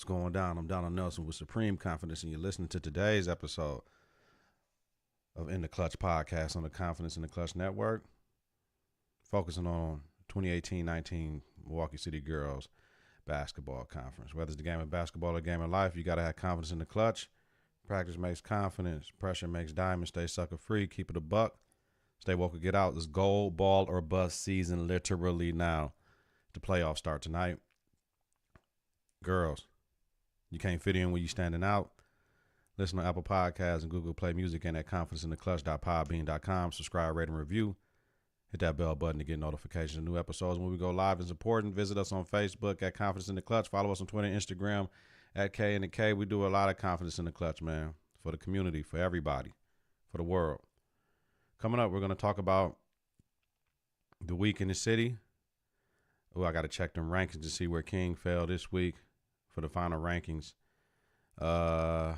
What's going down? I'm Donald Nelson with Supreme Confidence, and you're listening to today's episode of In the Klutch podcast on the Confidence in the Klutch Network, focusing on 2018-19 Milwaukee City Girls Basketball Conference. Whether it's the game of basketball or the game of life, you got to have confidence in the clutch. Practice makes confidence. Pressure makes diamonds. Stay sucker free. Keep it a buck. Stay woke or get out. It's gold, ball, or bust season literally now. The playoffs start tonight. Girls, you can't fit in when you're standing out. Listen to Apple Podcasts and Google Play Music and at confidenceintheclutch.podbean.com. Subscribe, rate, and review. Hit that bell button to get notifications of new episodes when we go live. It's important. Visit us on Facebook at Confidence in the Klutch. Follow us on Twitter and Instagram at KITK. We do a lot of Confidence in the Klutch, man, for the community, for everybody, for the world. Coming up, we're going to talk about the week in the city. Oh, I got to check them rankings to see where King fell this week for the final rankings. Yeah.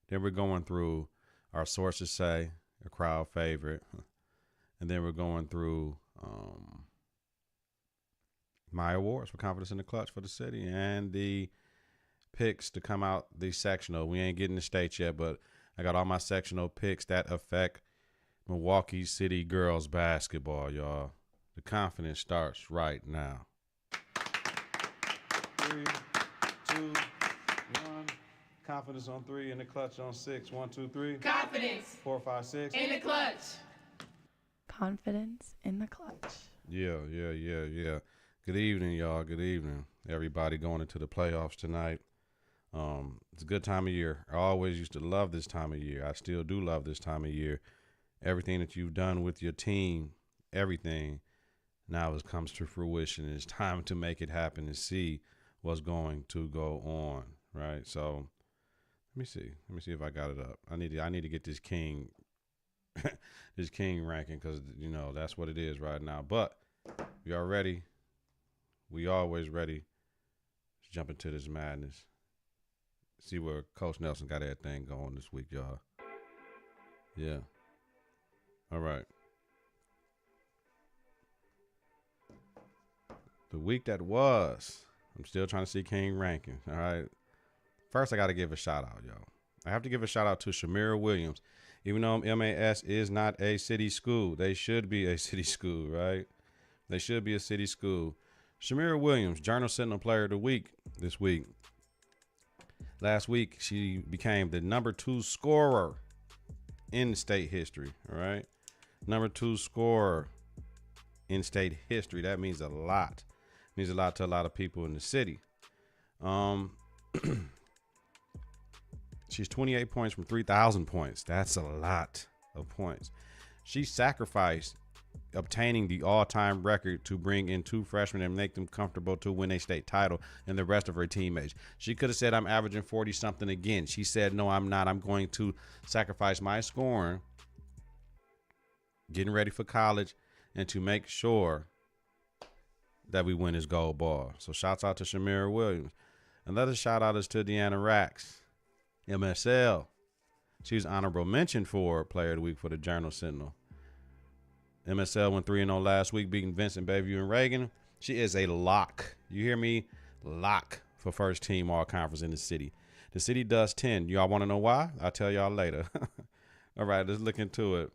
Then we're going through our sources say, a crowd favorite. And then we're going through my awards for Confidence in the Klutch for the city and the picks to come out the sectional. We ain't getting the states yet, but I got all my sectional picks that affect Milwaukee City girls basketball, y'all. The confidence starts right now. 3, 2, 1. Confidence on 3, in the clutch on 6. 1, 2, 3. Confidence. 4, 5, 6. In the clutch. Confidence in the clutch. Yeah. Good evening, y'all. Good evening. Everybody going into the playoffs tonight. It's a good time of year. I always used to love this time of year. I still do love this time of year. Everything that you've done with your team, everything, now it comes to fruition. It's time to make it happen and see what's going to go on, right? So let me see if I got it up. I need to get this King this King ranking, because you know that's what it is right now. But we are ready. We always ready to jump into this madness. See where Coach Nelson got everything going this week, y'all. Yeah. All right. The week that was, I'm still trying to see King ranking. All right. First, I got to give a shout out, y'all. I have to give a shout out to Shamira Williams. Even though MAS is not a city school, they should be a city school, right? They should be a city school. Shamira Williams, Journal Sentinel Player of the Week this week. Last week, she became the number 2 scorer in state history, all right? Number 2 scorer in state history. That means a lot. Means a lot to a lot of people in the city. She's 28 points from 3,000 points. That's a lot of points. She sacrificed obtaining the all-time record to bring in 2 freshmen and make them comfortable to win a state title and the rest of her teammates. She could have said, I'm averaging 40-something again. She said, no, I'm not. I'm going to sacrifice my scoring, getting ready for college, and to make sure that we win this gold ball. So shouts out to Shamira Williams. Another shout out is to Deanna Rax, MSL. She was honorable mention for Player of the Week for the Journal Sentinel. MSL went 3-0 last week, beating Vincent, Bayview, and Reagan. She is a lock. You hear me? Lock for first team all conference in the city. The city does 10. Y'all want to know why? I'll tell y'all later. All right, let's look into it.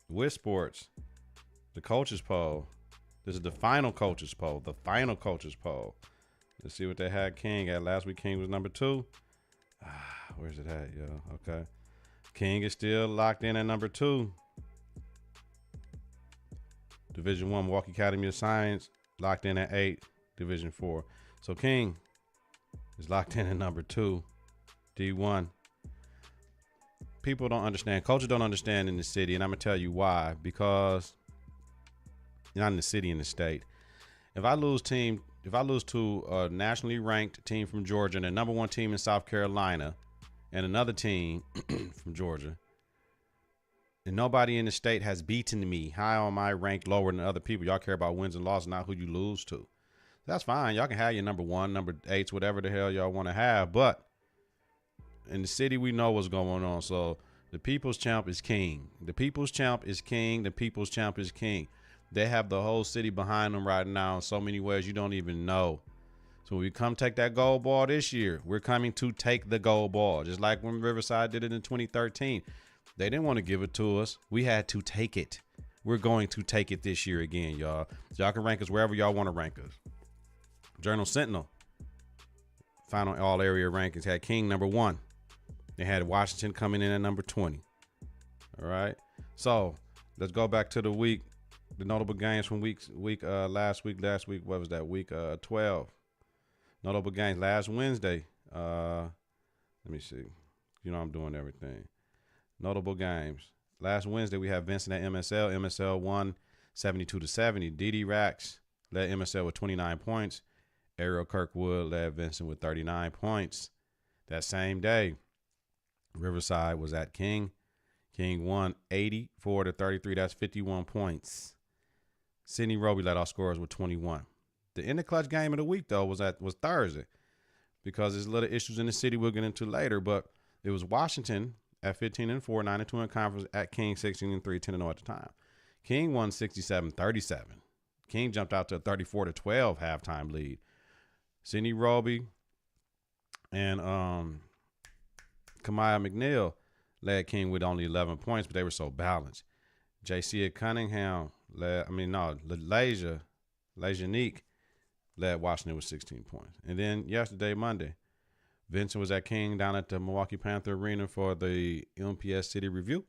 With sports, the coaches poll. This is the final coaches poll. The final coaches poll. Let's see what they had King at. Last week, King was number 2. Where's it at, yo? Okay. King is still locked in at number 2. Division 1, Milwaukee Academy of Science, locked in at 8. Division 4. So King is locked in at number 2. D1. People don't understand. Coaches don't understand in the city, and I'm going to tell you why. Because not in the city, in the state. If I lose to a nationally ranked team from Georgia and a number 1 team in South Carolina and another team from Georgia, and nobody in the state has beaten me, how am I ranked lower than other people? Y'all care about wins and losses, not who you lose to. That's fine. Y'all can have your number 1, number 8s, whatever the hell y'all want to have. But in the city, we know what's going on. So the people's champ is king. The people's champ is king. The people's champ is king. They have the whole city behind them right now in so many ways you don't even know. So when we come take that gold ball this year, we're coming to take the gold ball. Just like when Riverside did it in 2013. They didn't want to give it to us. We had to take it. We're going to take it this year again, y'all. So y'all can rank us wherever y'all want to rank us. Journal Sentinel, final all area rankings, had King number 1. They had Washington coming in at number 20. All right. So let's go back to the week. The notable games from last week, what was that? Week 12. Notable games last Wednesday. Let me see. You know I'm doing everything. Notable games. Last Wednesday we have Vincent at MSL. MSL won 72-70. DD Rax led MSL with 29 points. Ariel Kirkwood led Vincent with 39 points. That same day, Riverside was at King. King won 84-33. That's 51 points. Sidney Roby led all scorers with 21. The end of clutch game of the week, though, was Thursday because there's little issues in the city we'll get into later. But it was Washington at 15-4, 9-2 in conference, at King 16-3, 10-0 at the time. King won 67-37. King jumped out to a 34-12 halftime lead. Sidney Roby and Kamaya McNeil led King with only 11 points, but they were so balanced. JC Cunningham Lejanique led Washington with 16 points. And then yesterday, Monday, Vincent was at King down at the Milwaukee Panther Arena for the MPS City Review.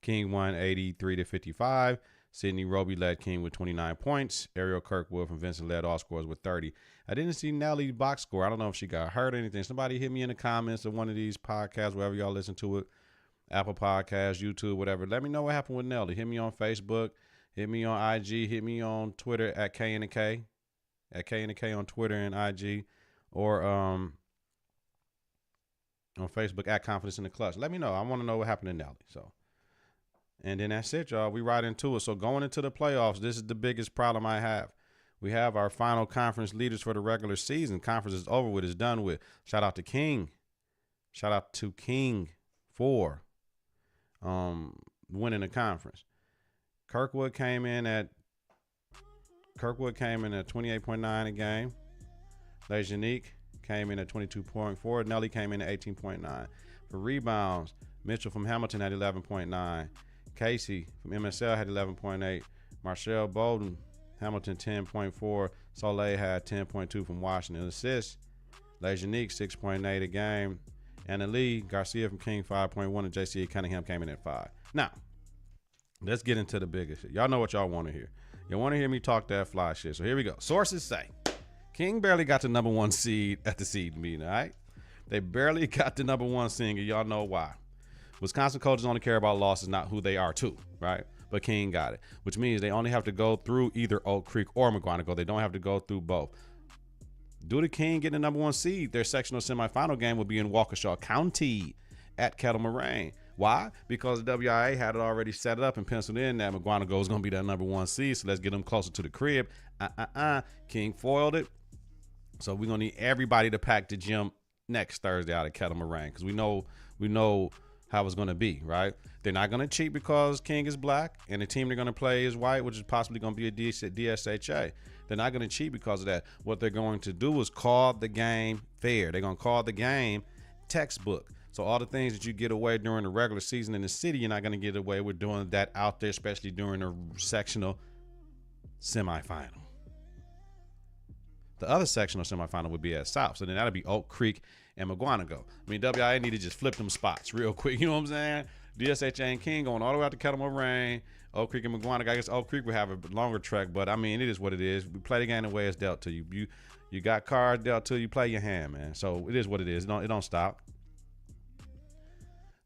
King won 83-55. Sidney Roby led King with 29 points. Ariel Kirkwood from Vincent led all scores with 30. I didn't see Nellie's box score. I don't know if she got hurt or anything. Somebody hit me in the comments of one of these podcasts, wherever y'all listen to it, Apple Podcasts, YouTube, whatever. Let me know what happened with Nellie. Hit me on Facebook. Hit me on IG. Hit me on Twitter at KITK. At KITK on Twitter and IG. Or on Facebook at Confidence in the Klutch. Let me know. I want to know what happened to Nellie. So, and then that's it, y'all. We right into it. So going into the playoffs, this is the biggest problem I have. We have our final conference leaders for the regular season. Conference is over with. It's done with. Shout out to King. Shout out to King for winning the conference. Kirkwood came in at 28.9 a game. Lejanique came in at 22.4. Nelly came in at 18.9. For rebounds, Mitchell from Hamilton had 11.9. Casey from MSL had 11.8. Marshall Bolden, Hamilton 10.4. Soleil had 10.2 from Washington. Assists, Lejanique 6.8 a game. Anna Lee Garcia from King 5.1, and JC Cunningham came in at 5. Now, let's get into the biggest shit. Y'all know what y'all want to hear. You want to hear me talk that fly shit. So here we go. Sources say King barely got the number 1 seed at the seed meeting, all right? They barely got the number 1 seed, and y'all know why. Wisconsin coaches only care about losses, not who they are too, right? But King got it, which means they only have to go through either Oak Creek or McGuanago. They don't have to go through both. Due to King getting the number 1 seed, their sectional semifinal game will be in Waukesha County at Kettle Moraine. Why? Because the WIA had it already set up and penciled in that McGuanago is going to be that number 1 seed, so let's get them closer to the crib. King foiled it. So we're going to need everybody to pack the gym next Thursday out of Kettle Moraine because we know how it's going to be, right? They're not going to cheat because King is black and the team they're going to play is white, which is possibly going to be a DSHA. They're not going to cheat because of that. What they're going to do is call the game fair. They're going to call the game textbook. So all the things that you get away during the regular season in the city, you're not going to get away with doing that out there, especially during the sectional semifinal. The other sectional semifinal would be at South. So then that'll be Oak Creek and McGuanago. I mean, WIA need to just flip them spots real quick. You know what I'm saying? DSHA and King going all the way out to Kettle Moraine, Oak Creek and McGuanago. I guess Oak Creek will have a longer trek, but I mean, it is what it is. We play the game the way it's dealt to you. You got cards dealt to you, play your hand, man. So it is what it is. It don't stop.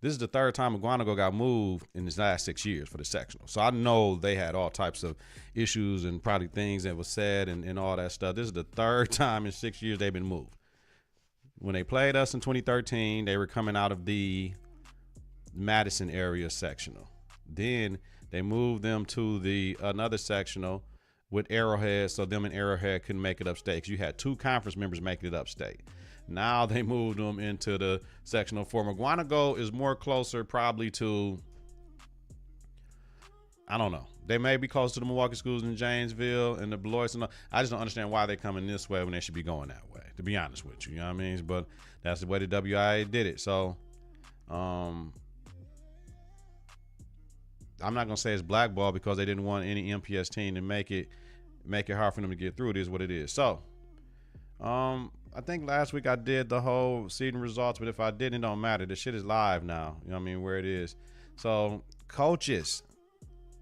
This is the third time McGuanago got moved in his last 6 years for the sectional. So I know they had all types of issues and probably things that was said and all that stuff. This is the third time in 6 years they've been moved. When they played us in 2013, they were coming out of the Madison area sectional. Then they moved them to the another sectional with Arrowhead, so them and Arrowhead couldn't make it upstate because you had 2 conference members making it upstate. Now they moved them into the sectional 4. McGuanago is more closer probably to, I don't know. They may be close to the Milwaukee schools in Janesville and the Beloit. And I just don't understand why they're coming this way when they should be going that way, to be honest with you. You know what I mean? But that's the way the WIA did it. So I'm not going to say it's blackball because they didn't want any MPS team to make it hard for them to get through. It is what it is. So I think last week I did the whole seeding results, but if I didn't, it don't matter. The shit is live now. You know what I mean? Where it is. So coaches,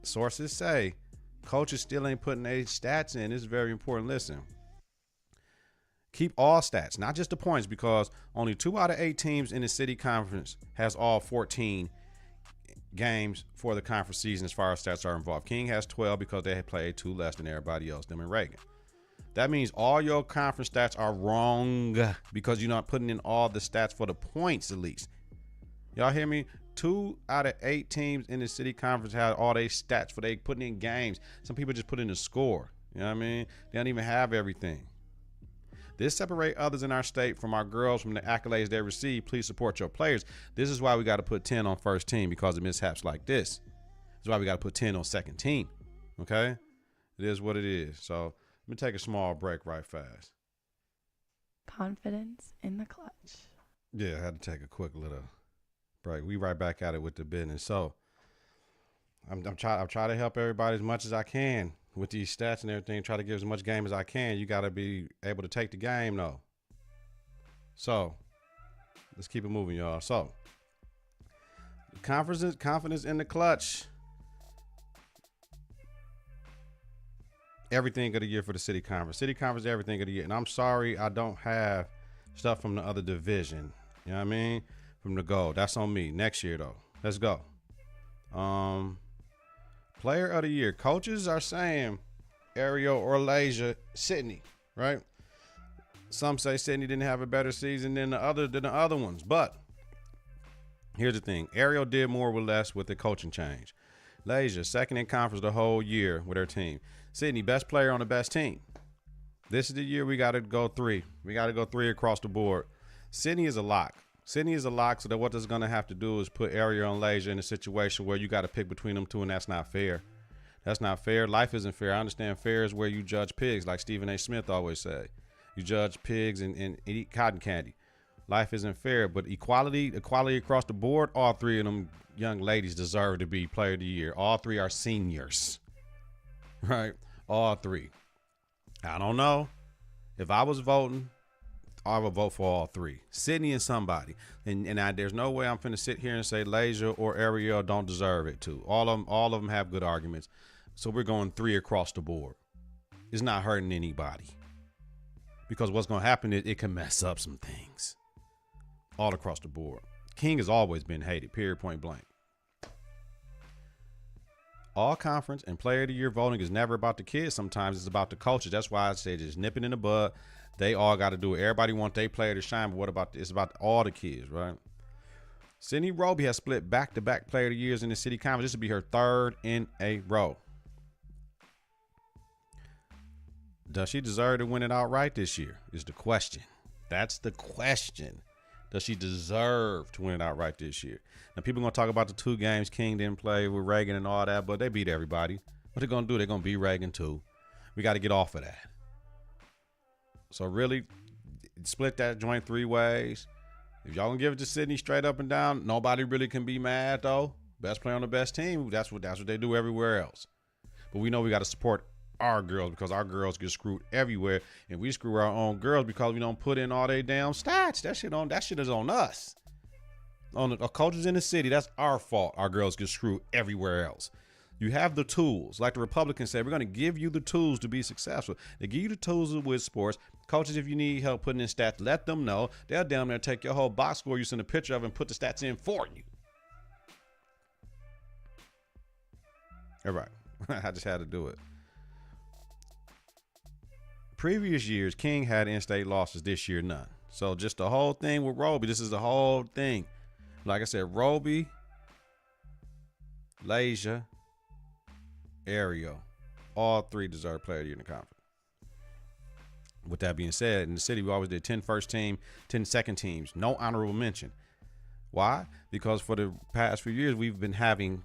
sources say, coaches still ain't putting their stats in. This is very important. Listen, keep all stats, not just the points, because only 2 out of 8 teams in the city conference has all 14 games for the conference season as far as stats are involved. King has 12 because they had played 2 less than everybody else, them and Reagan. That means all your conference stats are wrong because you're not putting in all the stats for the points at least. Y'all hear me? 2 out of 8 teams in the city conference have all their stats for they putting in games. Some people just put in the score. You know what I mean? They don't even have everything. This separate others in our state from our girls from the accolades they receive. Please support your players. This is why we got to put 10 on first team because of mishaps like this. This is why we got to put 10 on second team. Okay? It is what it is. So let me take a small break right fast. Confidence in the clutch. Yeah, I had to take a quick little break. We right back at it with the business. So I'm trying to help everybody as much as I can with these stats and everything. Try to give as much game as I can. You got to be able to take the game though. So let's keep it moving, y'all. So confidence in the clutch. Everything of the year for the city conference. City conference, everything of the year. And I'm sorry I don't have stuff from the other division. You know what I mean? From the goal. That's on me. Next year, though. Let's go. Player of the year. Coaches are saying Ariel or Lasia, Sydney, right? Some say Sydney didn't have a better season than the other ones. But here's the thing. Ariel did more with less with the coaching change. Lasia, second in conference the whole year with her team. Sydney, best player on the best team. This is the year we got to go 3. We got to go 3 across the board. Sydney is a lock. Sydney is a lock, so that what that's going to have to do is put Ariel and Lasia in a situation where you got to pick between them two, and that's not fair. That's not fair. Life isn't fair. I understand fair is where you judge pigs, like Stephen A. Smith always say. You judge pigs and eat cotton candy. Life isn't fair, but equality across the board, all 3 of them young ladies deserve to be player of the year. All 3 are seniors, right? All 3. I don't know. If I was voting, I would vote for all 3. Sydney and somebody. And there's no way I'm finna sit here and say Lasia or Ariel don't deserve it too. All of them have good arguments. So we're going 3 across the board. It's not hurting anybody. Because what's going to happen is it can mess up some things. All across the board. King has always been hated, period, point blank. All conference and player of the year voting is never about the kids. Sometimes it's about the coaches. That's why I say just nip it in the bud. They all got to do it. Everybody wants their player to shine, but what about it's about all the kids, right? Sydney Roby has split back-to-back player of the years in the city conference. This will be her 3rd in a row. Does she deserve to win it outright this year? Is the question. That's the question. Does she deserve to win it outright this year? Now, people are going to talk about the 2 games King didn't play with Reagan and all that, but they beat everybody. What they're going to do, they're going to beat Reagan too. We got to get off of that. So really, split that joint 3 ways. If y'all going to give it to Sydney straight up and down, nobody really can be mad, though. Best player on the best team, that's what they do everywhere else. But we know we got to support our girls because our girls get screwed everywhere, and we screw our own girls because we don't put in all their damn stats. That shit is on us. On the coaches in the city, that's our fault. Our girls get screwed everywhere else. You have the tools, like the Republicans say, we're going to give you the tools to be successful. They give you the tools with sports. Coaches, if you need help putting in stats, let them know. They'll down there take your whole box score you send a picture of and put the stats in for you. All right. I just had to do it. Previous years, King had in-state losses. This year, none. So just the whole thing with Roby. This is the whole thing. Like I said, Roby, Lasia, Ariel, all 3 deserve player of the year in the conference. With that being said, in the city, we always did 10 first team, 10 second teams. No honorable mention. Why? Because for the past few years, we've been having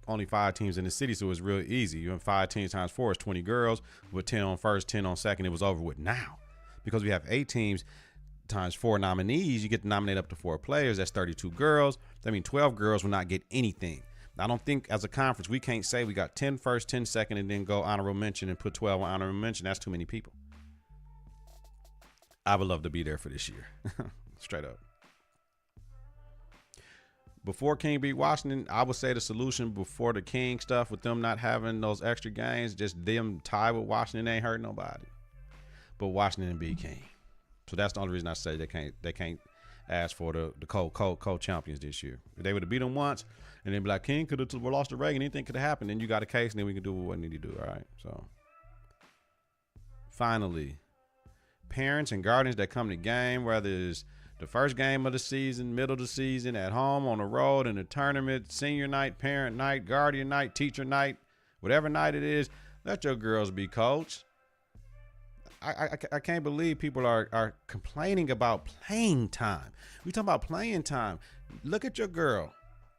only 5 teams in the city, so it's real easy. You have 5 teams times 4 is 20 girls with 10 on first, 10 on second. It was over with. Now, because we have 8 teams times 4 nominees, you get to nominate up to 4 players. That's 32 girls. That means 12 girls will not get anything. I don't think as a conference we can't say we got 10 first, 10 second, and then go honorable mention and put 12 on honorable mention. That's too many people. I would love to be there for this year. Straight up. Before King beat Washington, I would say the solution before the King stuff with them not having those extra games, just them tied with Washington ain't hurt nobody. But Washington beat King. So that's the only reason I say they can't ask for the co-champions this year. If they would have beat them once and then be like, King could have lost to Reagan, anything could have happened, then you got a case and then we can do what we need to do. All right. So finally, parents and guardians that come to game, whether it's the first game of the season, middle of the season, at home, on the road, in the tournament, senior night, parent night, guardian night, teacher night, whatever night it is, let your girls be coached. I can't believe people are complaining about playing time. We talking about playing time. Look at your girl.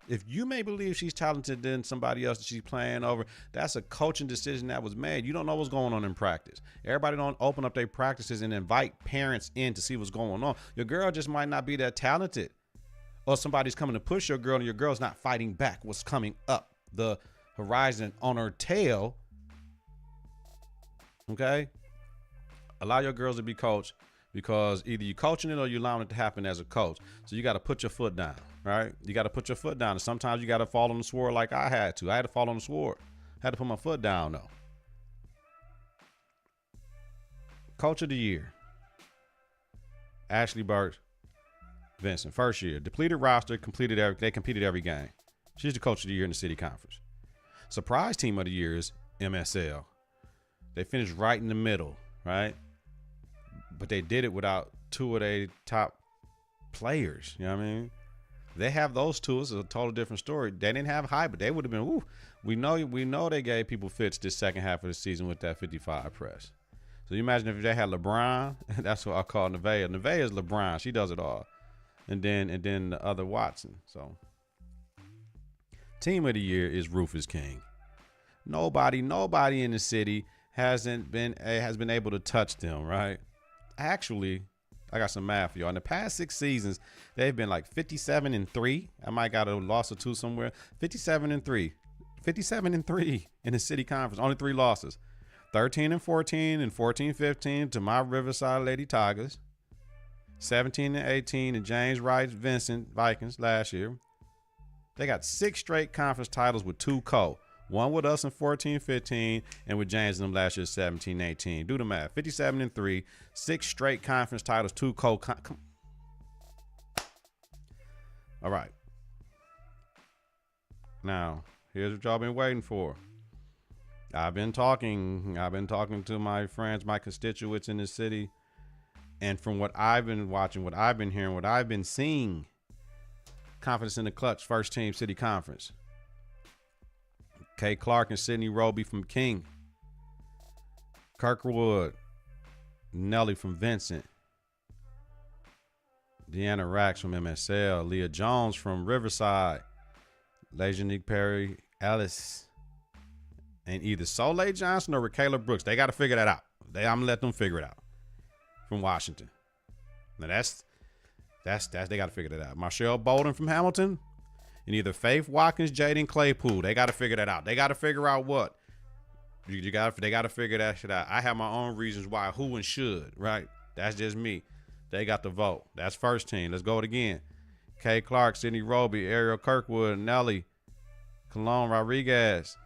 If you may believe she's talented than somebody else that she's playing over, that's a coaching decision that was made. You don't know what's going on in practice. Everybody don't open up their practices and invite parents in to see what's going on. Your girl just might not be that talented. Or somebody's coming to push your girl and your girl's not fighting back what's coming up the horizon on her tail. Okay? Allow your girls to be coached, because either you're coaching it or you're allowing it to happen as a coach. So you got to put your foot down, right? You got to put your foot down. And sometimes you got to fall on the sword like I had to. I had to fall on the sword. I had to put my foot down, though. Coach of the year, Ashley Burks Vincent. First year, depleted roster, they competed every game. She's the coach of the year in the city conference. Surprise team of the year is MSL. They finished right in the middle, right? But they did it without 2 of their top players. You know what I mean? They have those 2. It's a totally different story. They didn't have high, but they would have been, ooh. We know they gave people fits this second half of the season with that 55 press. So you imagine if they had LeBron, that's what I call Nevaeh. Nevaeh is LeBron. She does it all. And then the other Watson. So team of the year is Rufus King. Nobody in the city has been able to touch them, right? Actually, I got some math for y'all. In the past 6 seasons, they've been like 57-3. I might got a loss or 2 somewhere. 57-3. 57-3 in the city conference. Only 3 losses. 13-14 and 14-15 to my Riverside Lady Tigers. 17-18 to James Wright Vincent Vikings last year. They got 6 straight conference titles with 2 co. 1 with us in 14-15 and with James and them last year 17-18. Do the math. 57-3, 6 straight conference titles, 2 co. All right. Now, here's what y'all been waiting for. I've been talking to my friends, my constituents in the city, and from what I've been watching, what I've been hearing, what I've been seeing, Confidence in the Klutch, first team city conference. Kay Clark and Sydney Roby from King. Kirkwood, Nelly from Vincent. Deanna Rax from MSL. Leah Jones from Riverside. Lejanique Perry Ellis. And either Soleil Johnson or Rakayla Brooks. They got to figure that out. I'm going to let them figure it out. From Washington. Now that's they got to figure that out. Marshall Bolden from Hamilton. And either Faith Watkins, Jaden Claypool. They got to figure that out. They got to figure out what. They got to figure that shit out. I have my own reasons why, who and should, right? That's just me. They got the vote. That's first team. Let's go it again. Kay Clark, Sydney Roby, Ariel Kirkwood, Nelly, Cologne Rodriguez,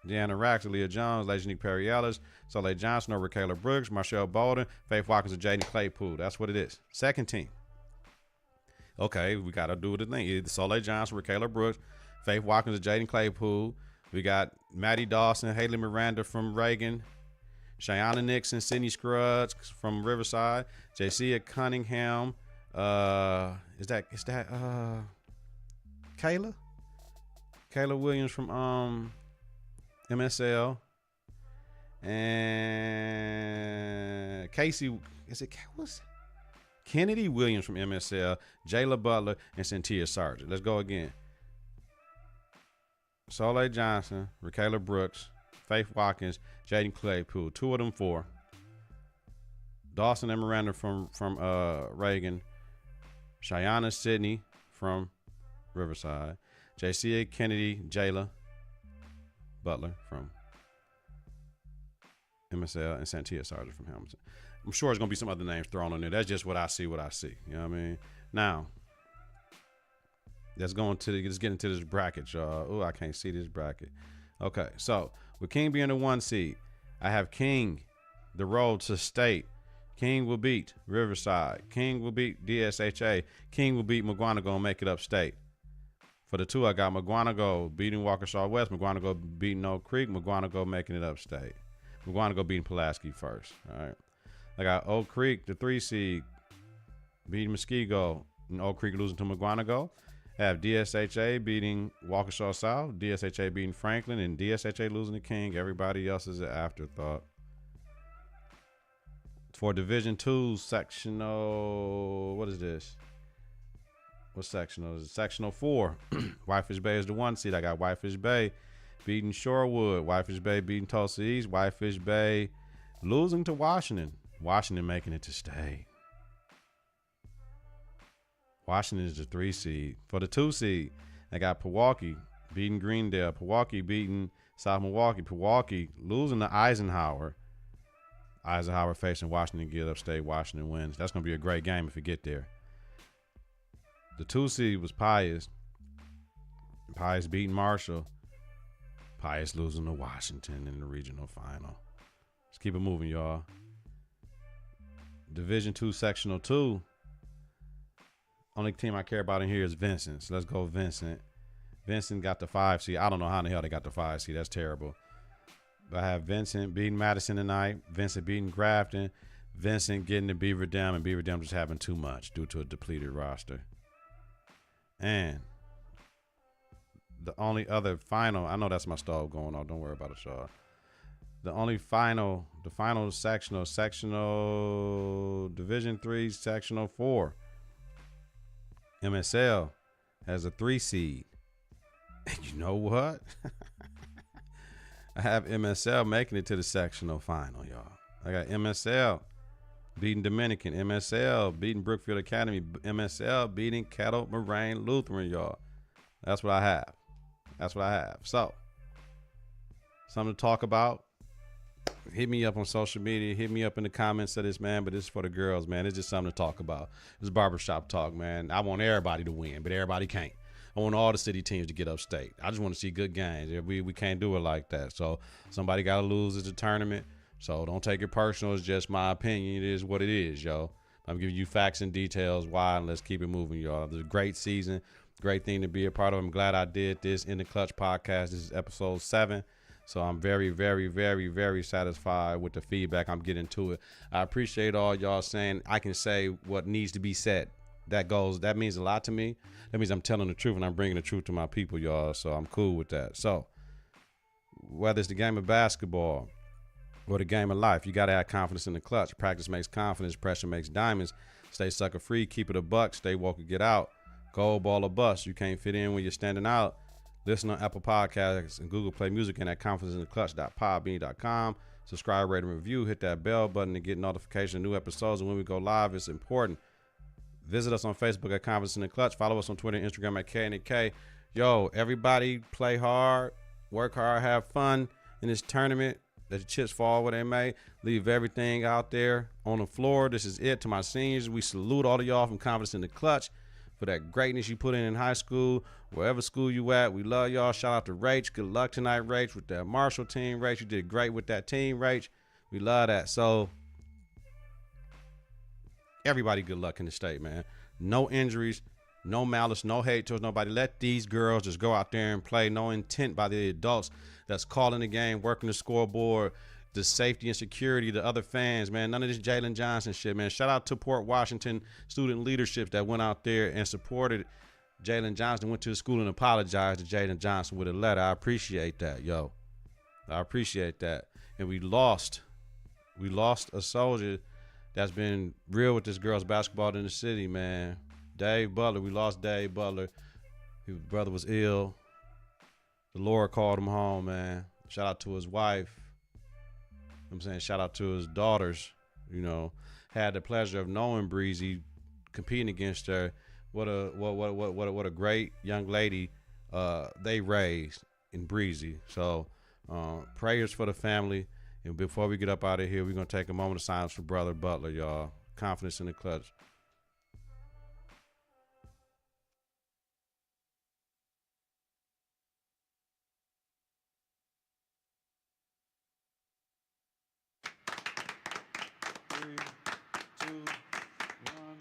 Deanna Rax, Leah Jones, Lejanique Perry Ellis, Soleil Johnson over Kayla Brooks, Marshall Bolden, Faith Watkins, and Jaden Claypool. That's what it is. Second team. Okay, we got to do the thing. Either Soleil Johnson, Rakayla Brooks, Faith Watkins, and Jaden Claypool. We got Maddie Dawson, Haley Miranda from Reagan, Cheyenne Nixon, Sydney Scruggs from Riverside, Jacia Cunningham. Is that Kayla? Kayla Williams from MSL. And Casey, what's Kennedy Williams from MSL, Jayla Butler, and Cynthia Sargent. Let's go again. Soleil Johnson, Rakayla Brooks, Faith Watkins, Jaden Claypool. 2 of them 4. Dawson and Miranda from Reagan. Cheyenne Sidney from Riverside. JCA Kennedy, Jayla Butler from MSL, and Santia Sargent from Hamilton. I'm sure there's going to be some other names thrown on there. That's just what I see, You know what I mean? Now, let's get into this bracket, y'all. Oh, I can't see this bracket. Okay, so with King being the 1 seed, I have King, the road to state. King will beat Riverside. King will beat DSHA. King will beat McGuanago and make it upstate. For the 2, I got McGuanago beating Waukesha West. McGuanago beating Oak Creek. McGuanago making it upstate. McGuanago beating Pulaski first. All right. I got Oak Creek, the 3 seed, beating Muskego. And Oak Creek losing to McGuanago. I have DSHA beating Waukesha South. DSHA beating Franklin. And DSHA losing to King. Everybody else is an afterthought. For Division 2 sectional, what is this? What sectional is it? Sectional 4. Whitefish Bay is the 1 seed. I got Whitefish Bay beating Shorewood. Whitefish Bay beating Tulsa East. Whitefish Bay losing to Washington. Washington making it to state. Washington is the 3 seed. For the 2 seed, I got Pewaukee beating Greendale. Pewaukee beating South Milwaukee. Pewaukee losing to Eisenhower. Eisenhower facing Washington, get upstate. Washington wins. That's going to be a great game if we get there. The 2 seed was Pius. Pius beating Marshall. Pius losing to Washington in the regional final. Let's keep it moving, y'all. Division 2 sectional 2. Only team I care about in here is Vincent. So let's go Vincent. Vincent got the 5 seed. I don't know how in the hell they got the 5 seed. That's terrible. But I have Vincent beating Madison tonight. Vincent beating Grafton. Vincent getting to Beaver Dam, and Beaver Dam just having too much due to a depleted roster. And the only other final, I know that's my stove going on. Don't worry about it, y'all. The final sectional Division 3, sectional 4. MSL has a 3 seed. And you know what? I have MSL making it to the sectional final, y'all. I got MSL beating Dominican. MSL beating Brookfield Academy. MSL beating Kettle Moraine Lutheran, y'all. That's what I have. So, something to talk about. Hit me up on social media. Hit me up in the comments of this, man. But this is for the girls, man. It's just something to talk about. It's barbershop talk, man. I want everybody to win, but everybody can't. I want all the city teams to get upstate. I just want to see good games. We can't do it like that. So somebody got to lose. It's a tournament. So don't take it personal. It's just my opinion. It is what it is, yo. I'm giving you facts and details why, and let's keep it moving, y'all. It's a great season. Great thing to be a part of. I'm glad I did this in the Klutch podcast. This is episode 7. So I'm very, very, very, very satisfied with the feedback I'm getting to it. I appreciate all y'all saying I can say what needs to be said. That means a lot to me. That means I'm telling the truth and I'm bringing the truth to my people, y'all. So I'm cool with that. So whether it's the game of basketball or the game of life, you got to have confidence in the clutch. Practice makes confidence. Pressure makes diamonds. Stay sucker free. Keep it a buck. Stay woke or get out. Gold ball or bust. You can't fit in when you're standing out. Listen on Apple Podcasts and Google Play Music and at confidenceintheclutch.podbean.com. Subscribe, rate, and review. Hit that bell button to get notifications of new episodes. And when we go live, it's important. Visit us on Facebook at Confidence in the Klutch. Follow us on Twitter and Instagram at KITK. Yo, everybody play hard, work hard, have fun in this tournament. Let the chips fall where they may. Leave everything out there on the floor. This is it. To my seniors, we salute all of y'all from Confidence in the Klutch for that greatness you put in high school, wherever school you at. We love y'all. Shout out to Rach. Good luck tonight, Rach, with that Marshall team. Rach, you did great with that team, Rach. We love that. So everybody good luck in the state, man. No injuries, no malice, no hate towards nobody. Let these girls just go out there and play. No intent by the adults that's calling the game, working the scoreboard, the safety and security, the other fans, man. None of this Jalen Johnson shit, man. Shout out to Port Washington student leadership that went out there and supported Jalen Johnson, went to the school and apologized to Jalen Johnson with a letter. I appreciate that, yo. I appreciate that. And we lost a soldier that's been real with this girls basketball in the city, man. Dave Butler, we lost Dave Butler. His brother was ill. the Lord called him home, man. Shout out to his wife. I'm saying shout out to his daughters. You know, had the pleasure of knowing Breezy, competing against her. What a great young lady they raised in Breezy. So prayers for the family. And before we get up out of here, we're gonna take a moment of silence for Brother Butler, y'all. Confidence in the clutch. Three, two, one.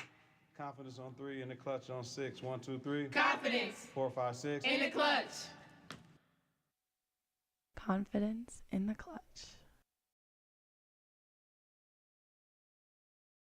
Confidence on 3, in the clutch on 6. 1, 2, 3. Confidence 4, 5, 6. in the clutch. Confidence in the clutch.